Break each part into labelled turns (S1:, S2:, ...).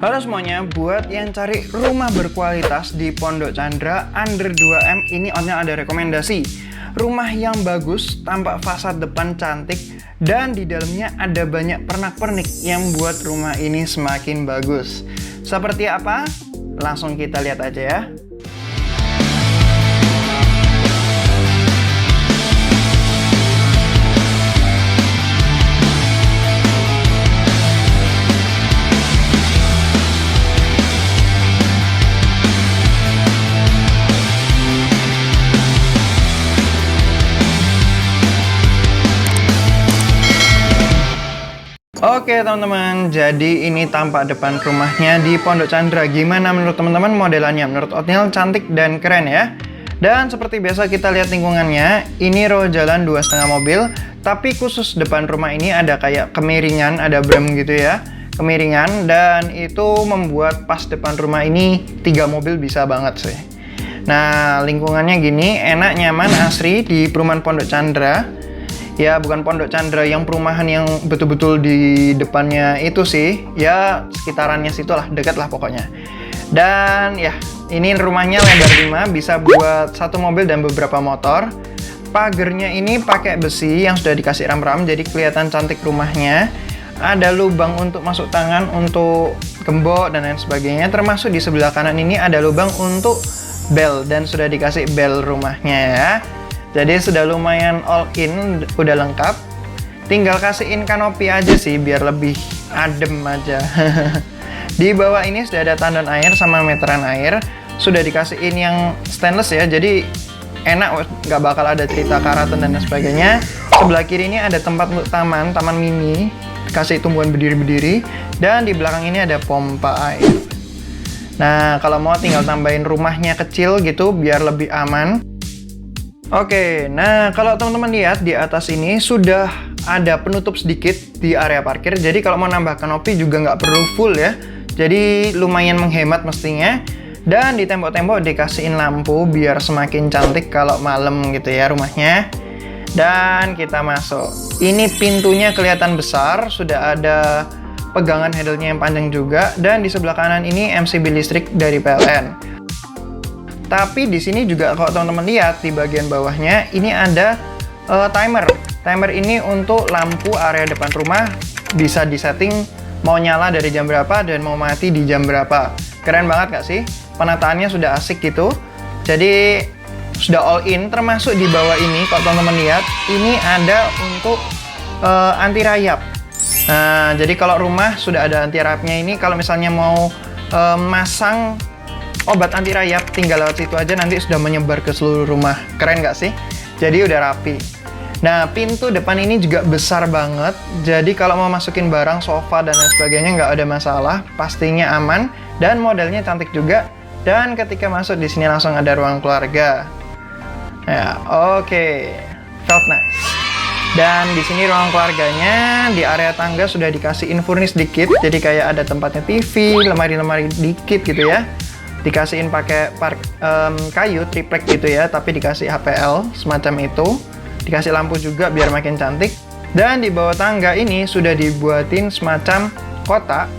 S1: Halo semuanya, buat yang cari rumah berkualitas di Pondok Chandra under 2M, ini Otnya ada rekomendasi. Rumah yang bagus, tampak fasad depan cantik, dan di dalamnya ada banyak pernak-pernik yang buat rumah ini semakin bagus. Seperti apa? Langsung kita lihat aja ya. Oke teman-teman, jadi ini tampak depan rumahnya di Pondok Chandra. Gimana menurut teman-teman modelannya? Menurut Otniel cantik dan keren ya. Dan seperti biasa kita lihat lingkungannya. Ini row jalan 2,5 mobil, tapi khusus depan rumah ini ada kayak kemiringan, ada berem gitu ya, kemiringan, dan itu membuat pas depan rumah ini 3 mobil bisa banget sih. Nah, lingkungannya gini, enak, nyaman, asri di perumahan Pondok Chandra. Ya, bukan Pondok Chandra yang perumahan yang betul-betul di depannya itu sih. Ya, sekitarannya situ lah, dekat lah pokoknya. Dan ya, ini rumahnya lebar 5, bisa buat 1 mobil dan beberapa motor. Pagernya ini pakai besi yang sudah dikasih ram-ram, jadi kelihatan cantik rumahnya. Ada lubang untuk masuk tangan, untuk gembok dan lain sebagainya. Termasuk di sebelah kanan ini ada lubang untuk bel, dan sudah dikasih bel rumahnya ya. Jadi sudah lumayan all in, udah lengkap. Tinggal kasihin kanopi aja sih biar lebih adem aja. Di bawah ini sudah ada tandon air sama meteran air. Sudah dikasihin yang stainless ya, jadi enak, nggak bakal ada cerita karatan dan sebagainya. Sebelah kiri ini ada tempat untuk taman mini, kasih tumbuhan berdiri-berdiri. Dan di belakang ini ada pompa air. Nah, kalau mau tinggal tambahin rumahnya kecil gitu biar lebih aman. Oke, nah kalau teman-teman lihat di atas ini sudah ada penutup sedikit di area parkir. Jadi kalau mau nambah kanopi juga nggak perlu full ya. Jadi lumayan menghemat mestinya. Dan di tembok-tembok dikasihin lampu biar semakin cantik kalau malam gitu ya rumahnya. Dan kita masuk. Ini pintunya kelihatan besar, sudah ada pegangan handle-nya yang panjang juga. Dan di sebelah kanan ini MCB listrik dari PLN. Tapi di sini juga kalau teman-teman lihat di bagian bawahnya ini ada timer. Timer ini untuk lampu area depan rumah bisa disetting mau nyala dari jam berapa dan mau mati di jam berapa. Keren banget nggak sih? Penataannya sudah asik gitu. Jadi sudah all in. Termasuk di bawah ini kalau teman-teman lihat ini ada untuk anti rayap. Nah, jadi kalau rumah sudah ada anti rayapnya ini, kalau misalnya mau masang obat anti rayap, tinggal lewat situ aja, nanti sudah menyebar ke seluruh rumah. Keren nggak sih? Jadi udah rapi. Nah, pintu depan ini juga besar banget. Jadi kalau mau masukin barang, sofa dan lain sebagainya nggak ada masalah. Pastinya aman dan modelnya cantik juga. Dan ketika masuk di sini langsung ada ruang keluarga. Ya, oke. Felt nice. Dan di sini ruang keluarganya, di area tangga sudah dikasih furnish dikit. Jadi kayak ada tempatnya TV, lemari-lemari dikit gitu ya. Dikasihin pakai kayu triplek gitu ya, tapi dikasih HPL semacam itu. Dikasih lampu juga biar makin cantik. Dan di bawah tangga ini sudah dibuatin semacam kotak.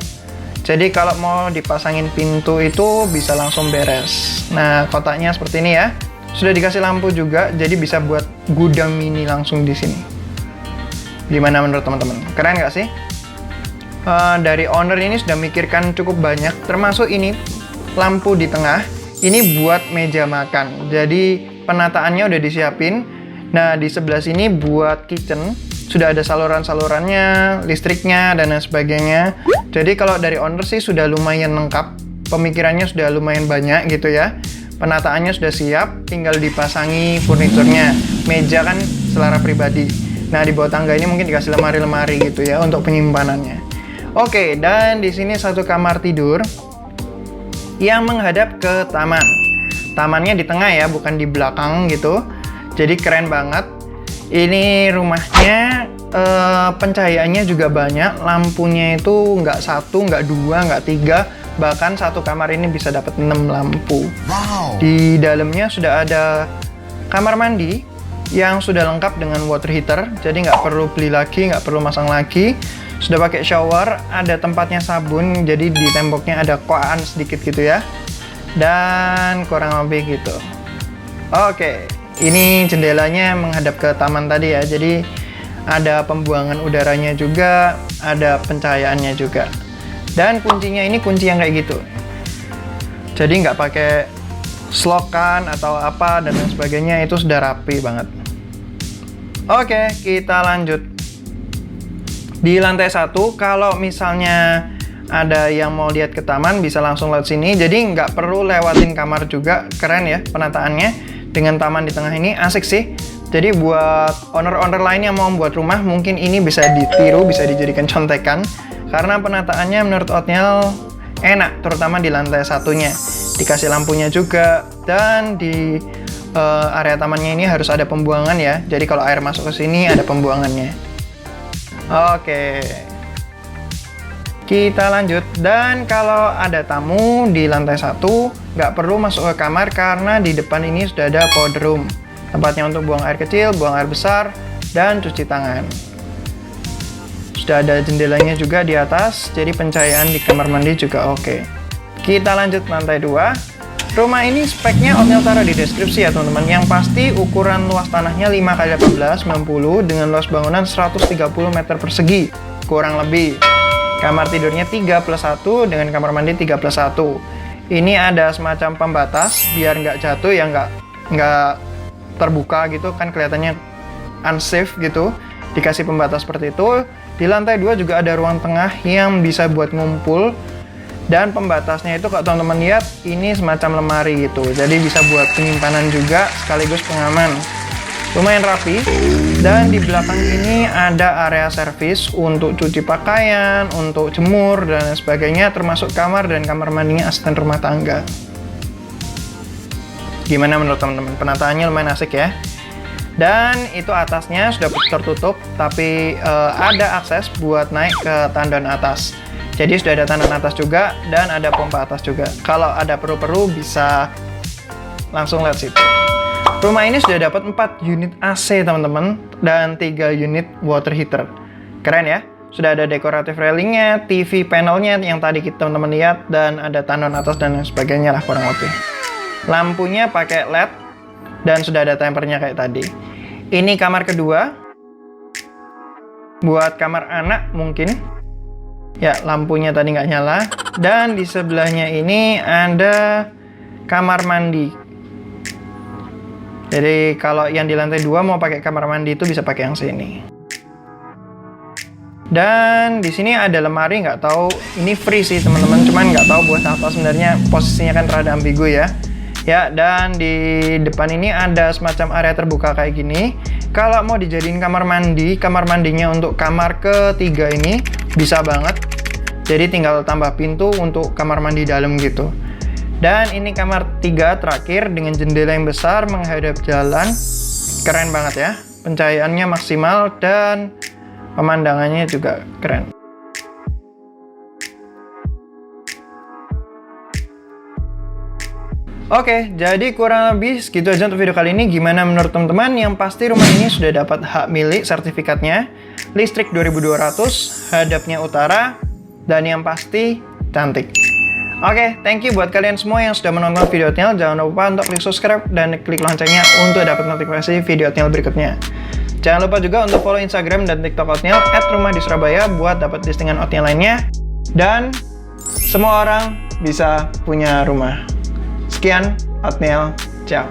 S1: Jadi kalau mau dipasangin pintu itu bisa langsung beres. Nah, kotaknya seperti ini ya. Sudah dikasih lampu juga, jadi bisa buat gudang mini langsung di sini. Gimana menurut teman-teman? Keren nggak sih? Dari owner ini sudah mikirkan cukup banyak, termasuk ini lampu di tengah. Ini buat meja makan. Jadi penataannya udah disiapin. Nah, di sebelah sini buat kitchen. Sudah ada saluran-salurannya, listriknya, dan lain sebagainya. Jadi kalau dari owner sih sudah lumayan lengkap. Pemikirannya sudah lumayan banyak gitu ya. Penataannya sudah siap, tinggal dipasangi furniturnya. Meja kan selera pribadi. Nah, di bawah tangga ini mungkin dikasih lemari-lemari gitu ya untuk penyimpanannya. Oke, dan di sini satu kamar tidur yang menghadap ke taman. Tamannya di tengah ya, bukan di belakang gitu. Jadi keren banget. Ini rumahnya pencahayaannya juga banyak. Lampunya itu nggak 1, nggak 2, nggak 3. Bahkan satu kamar ini bisa dapat 6 lampu. Wow. Di dalamnya sudah ada kamar mandi yang sudah lengkap dengan water heater. Jadi nggak perlu beli lagi, nggak perlu masang lagi. Sudah pakai shower, ada tempatnya sabun, jadi di temboknya ada koaan sedikit gitu ya. Dan kurang lebih gitu. Oke, ini jendelanya menghadap ke taman tadi ya, jadi ada pembuangan udaranya juga, ada pencahayaannya juga. Dan kuncinya ini kunci yang kayak gitu. Jadi nggak pakai slokan atau apa dan lain sebagainya, itu sudah rapi banget. Oke, kita lanjut. Di lantai 1, kalau misalnya ada yang mau lihat ke taman, bisa langsung lewat sini. Jadi nggak perlu lewatin kamar juga. Keren ya penataannya. Dengan taman di tengah ini, asik sih. Jadi buat owner-owner lain yang mau membuat rumah, mungkin ini bisa ditiru, bisa dijadikan contekan. Karena penataannya menurut Otniel enak, terutama di lantai 1-nya. Dikasih lampunya juga. Dan di area tamannya ini harus ada pembuangan ya. Jadi kalau air masuk ke sini, ada pembuangannya. Oke, kita lanjut. Dan kalau ada tamu di lantai 1, nggak perlu masuk ke kamar karena di depan ini sudah ada powder room. Tempatnya untuk buang air kecil, buang air besar, dan cuci tangan. Sudah ada jendelanya juga di atas, jadi pencahayaan di kamar mandi juga oke. Kita lanjut lantai 2. Rumah ini speknya Otniel taruh di deskripsi ya teman-teman. Yang pasti ukuran luas tanahnya 5x18 90 dengan luas bangunan 130 meter persegi kurang lebih. Kamar tidurnya 3+1 dengan kamar mandi 3+1. Ini ada semacam pembatas biar nggak jatuh ya, nggak terbuka gitu kan, kelihatannya unsafe gitu. Dikasih pembatas seperti itu. Di lantai 2 juga ada ruang tengah yang bisa buat ngumpul. Dan pembatasnya itu kalau teman-teman lihat, ini semacam lemari gitu. Jadi bisa buat penyimpanan juga sekaligus pengaman. Lumayan rapi. Dan di belakang ini ada area servis untuk cuci pakaian, untuk jemur, dan lain sebagainya. Termasuk kamar dan kamar mandinya asisten rumah tangga. Gimana menurut teman-teman? Penataannya lumayan asik ya. Dan itu atasnya sudah tertutup, tapi ada akses buat naik ke tandan atas. Jadi sudah ada tandan atas juga dan ada pompa atas juga. Kalau ada perlu-perlu bisa langsung lihat situ. Rumah ini sudah dapat 4 unit AC teman-teman dan 3 unit water heater. Keren ya? Sudah ada dekoratif railingnya, TV panelnya yang tadi kita teman-teman lihat, dan ada tandan atas dan lain sebagainya lah kurang lebih. Lampunya pakai LED dan sudah ada tempernya kayak tadi. Ini kamar kedua. Buat kamar anak mungkin. Ya, lampunya tadi nggak nyala. Dan di sebelahnya ini ada kamar mandi. Jadi kalau yang di lantai 2 mau pakai kamar mandi itu bisa pakai yang sini. Dan di sini ada lemari, nggak tahu ini free sih teman-teman, cuman nggak tahu buat apa sebenarnya, posisinya kan rada ambigu ya. Ya, dan di depan ini ada semacam area terbuka kayak gini. Kalau mau dijadiin kamar mandi, kamar mandinya untuk kamar ketiga ini bisa banget. Jadi tinggal tambah pintu untuk kamar mandi dalam gitu. Dan ini kamar 3 terakhir dengan jendela yang besar menghadap jalan. Keren banget ya. Pencahayaannya maksimal dan pemandangannya juga keren. Oke, jadi kurang lebih segitu aja untuk video kali ini. Gimana menurut teman-teman? Yang pasti rumah ini sudah dapat hak milik sertifikatnya. Listrik 2200, hadapnya utara, dan yang pasti cantik. Oke, thank you buat kalian semua yang sudah menonton video Otniel. Jangan lupa untuk klik subscribe dan klik loncengnya untuk dapat notifikasi video Otniel berikutnya. Jangan lupa juga untuk follow Instagram dan TikTok Otniel @rumahdisurabaya buat dapat listingan Otniel lainnya. Dan semua orang bisa punya rumah. Sekian, Otniel. Ciao.